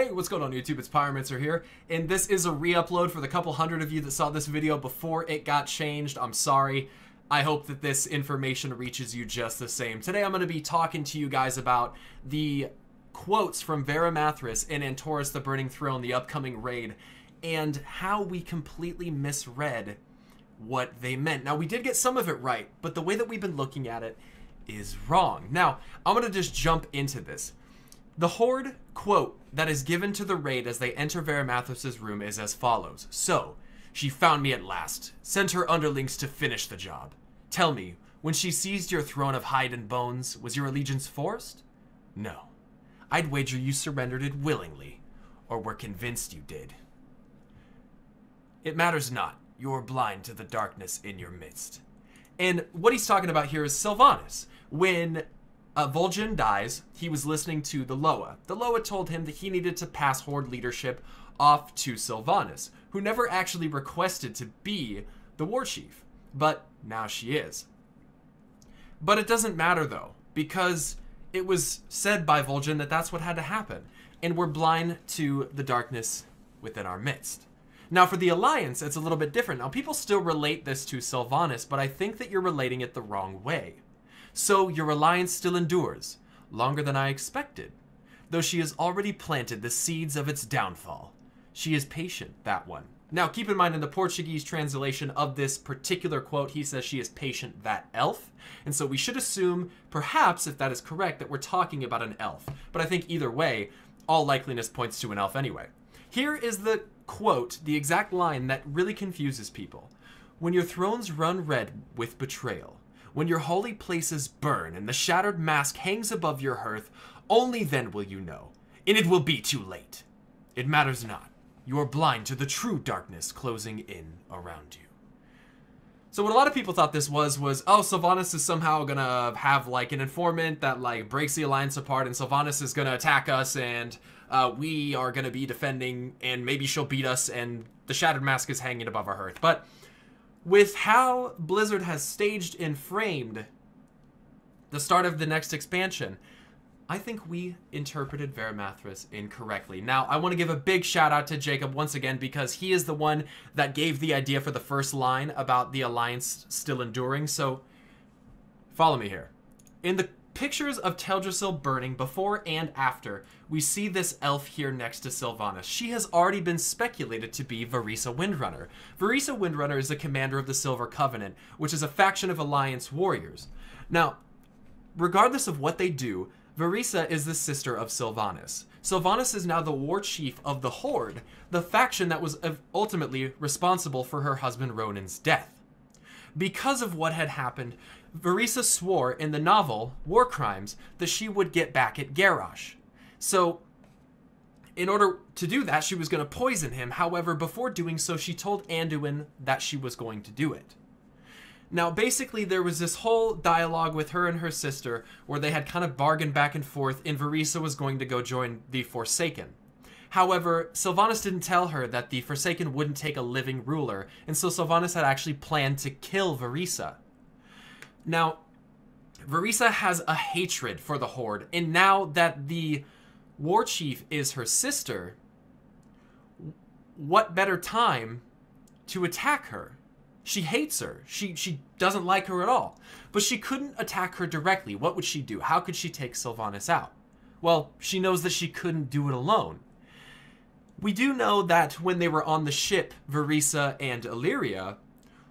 Hey, what's going on YouTube? It's Pyromancer here, and this is a re-upload for the couple hundred of you that saw this video before it got changed. I'm sorry. I hope that this information reaches you just the same. Today I'm going to be talking to you guys about the quotes from Varimathras in Antorus the Burning Throne, the upcoming raid, and how we completely misread what they meant. Now, we did get some of it right, but the way that we've been looking at it is wrong. Now, I'm going to just jump into this. The Horde quote that is given to the raid as they enter Varimathras' room is as follows. So, she found me at last, sent her underlings to finish the job. Tell me, when she seized your throne of hide and bones, was your allegiance forced? No. I'd wager you surrendered it willingly, or were convinced you did. It matters not. You're blind to the darkness in your midst. And what he's talking about here is Sylvanas. When Vol'jin dies, he was listening to the Loa. The Loa told him that he needed to pass Horde leadership off to Sylvanas, who never actually requested to be the war chief, but now she is. But it doesn't matter though, because it was said by Vol'jin that that's what had to happen, and we're blind to the darkness within our midst. Now for the Alliance, it's a little bit different. Now people still relate this to Sylvanas, but I think that you're relating it the wrong way. So your alliance still endures, longer than I expected, though she has already planted the seeds of its downfall. She is patient, that one. Now keep in mind, in the Portuguese translation of this particular quote, he says she is patient, that elf, and so we should assume, perhaps, if that is correct, that we're talking about an elf. But I think either way, all likeliness points to an elf anyway. Here is the quote, the exact line that really confuses people. When your thrones run red with betrayal, when your holy places burn and the shattered mask hangs above your hearth, only then will you know, and it will be too late. It matters not. You are blind to the true darkness closing in around you. So what a lot of people thought this was oh, Sylvanas is somehow gonna have like an informant that like breaks the alliance apart, and Sylvanas is gonna attack us, and we are gonna be defending, and maybe she'll beat us, and the shattered mask is hanging above our hearth. But with how Blizzard has staged and framed the start of the next expansion, I think we interpreted Varimathras incorrectly. Now, I want to give a big shout out to Jacob once again, because he is the one that gave the idea for the first line about the Alliance still enduring, so follow me here. In the pictures of Teldrassil burning before and after, we see this elf here next to Sylvanas. She has already been speculated to be Varimathras Windrunner. Varimathras Windrunner is the commander of the Silver Covenant, which is a faction of Alliance warriors. Now, regardless of what they do, Varimathras is the sister of Sylvanas. Sylvanas is now the war chief of the Horde, the faction that was ultimately responsible for her husband Ronan's death. Because of what had happened, Varimathras swore in the novel, War Crimes, that she would get back at Garrosh. So, in order to do that, she was going to poison him. However, before doing so, she told Anduin that she was going to do it. Now, basically, there was this whole dialogue with her and her sister where they had kind of bargained back and forth, and Varimathras was going to go join the Forsaken. However, Sylvanas didn't tell her that the Forsaken wouldn't take a living ruler, and so Sylvanas had actually planned to kill Varimathras. Now, Varimathras has a hatred for the Horde, and now that the war chief is her sister, what better time to attack her? She hates her. She doesn't like her at all. But she couldn't attack her directly. What would she do? How could she take Sylvanas out? Well, she knows that she couldn't do it alone. We do know that when they were on the ship, Varimathras and Illyria,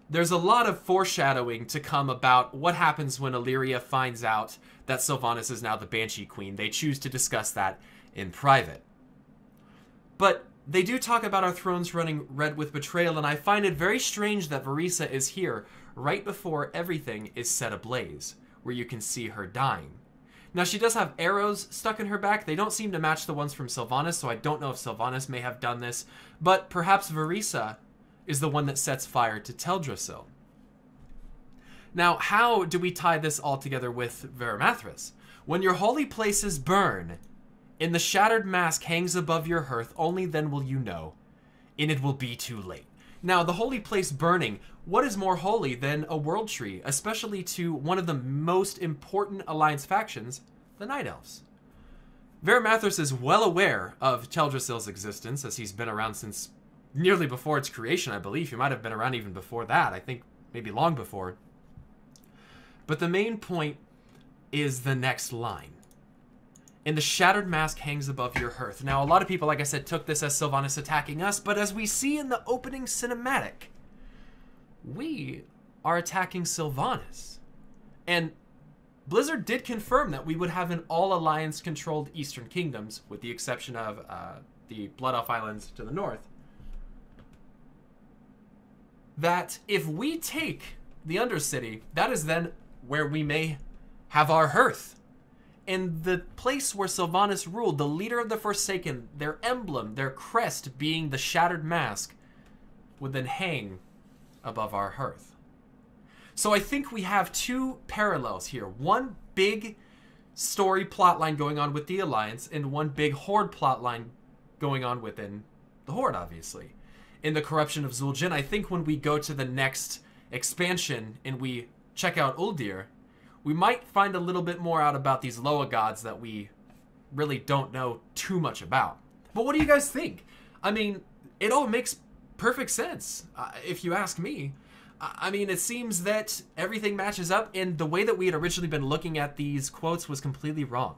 there's a lot of foreshadowing to come about what happens when Illyria finds out that Sylvanas is now the Banshee Queen. They choose to discuss that in private. But they do talk about our thrones running red with betrayal, and I find it very strange that Varimathras is here right before everything is set ablaze, where you can see her dying. Now, she does have arrows stuck in her back. They don't seem to match the ones from Sylvanas, so I don't know if Sylvanas may have done this, but perhaps Varimathras is the one that sets fire to Teldrassil. Now, how do we tie this all together with Varimathras? When your holy places burn, and the shattered mask hangs above your hearth, only then will you know, and it will be too late. Now, the holy place burning, what is more holy than a world tree, especially to one of the most important Alliance factions, the Night Elves? Varimathras is well aware of Teldrassil's existence, as he's been around since nearly before its creation, I believe. He might have been around even before that. I think maybe long before. But the main point is the next line. And the shattered mask hangs above your hearth. Now, a lot of people, like I said, took this as Sylvanas attacking us, but as we see in the opening cinematic, we are attacking Sylvanas. And Blizzard did confirm that we would have an all-alliance-controlled Eastern Kingdoms, with the exception of the Blood Elf Islands to the north. That if we take the Undercity, that is then where we may have our hearth. And the place where Sylvanas ruled, the leader of the Forsaken, their emblem, their crest being the shattered mask, would then hang above our hearth. So I think we have two parallels here. One big story plotline going on with the Alliance, and one big Horde plotline going on within the Horde, obviously. In the corruption of Zul'jin, I think when we go to the next expansion and we check out Uldir, we might find a little bit more out about these Loa gods that we really don't know too much about. But what do you guys think? I mean, it all makes perfect sense, if you ask me. I mean, it seems that everything matches up, and the way that we had originally been looking at these quotes was completely wrong.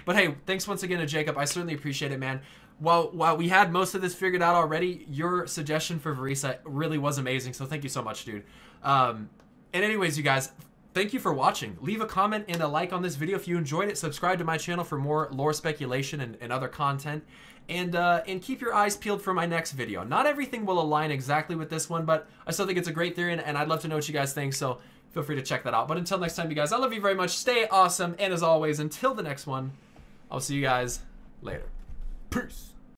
But hey, thanks once again to Jacob. I certainly appreciate it, man. While we had most of this figured out already, your suggestion for Varisa really was amazing, so thank you so much, dude. And anyways, you guys, thank you for watching. Leave a comment and a like on this video if you enjoyed it. Subscribe to my channel for more lore speculation and other content. And keep your eyes peeled for my next video. Not everything will align exactly with this one, but I still think it's a great theory, and I'd love to know what you guys think, so feel free to check that out. But until next time, you guys, I love you very much. Stay awesome, and as always, until the next one, I'll see you guys later. Peace.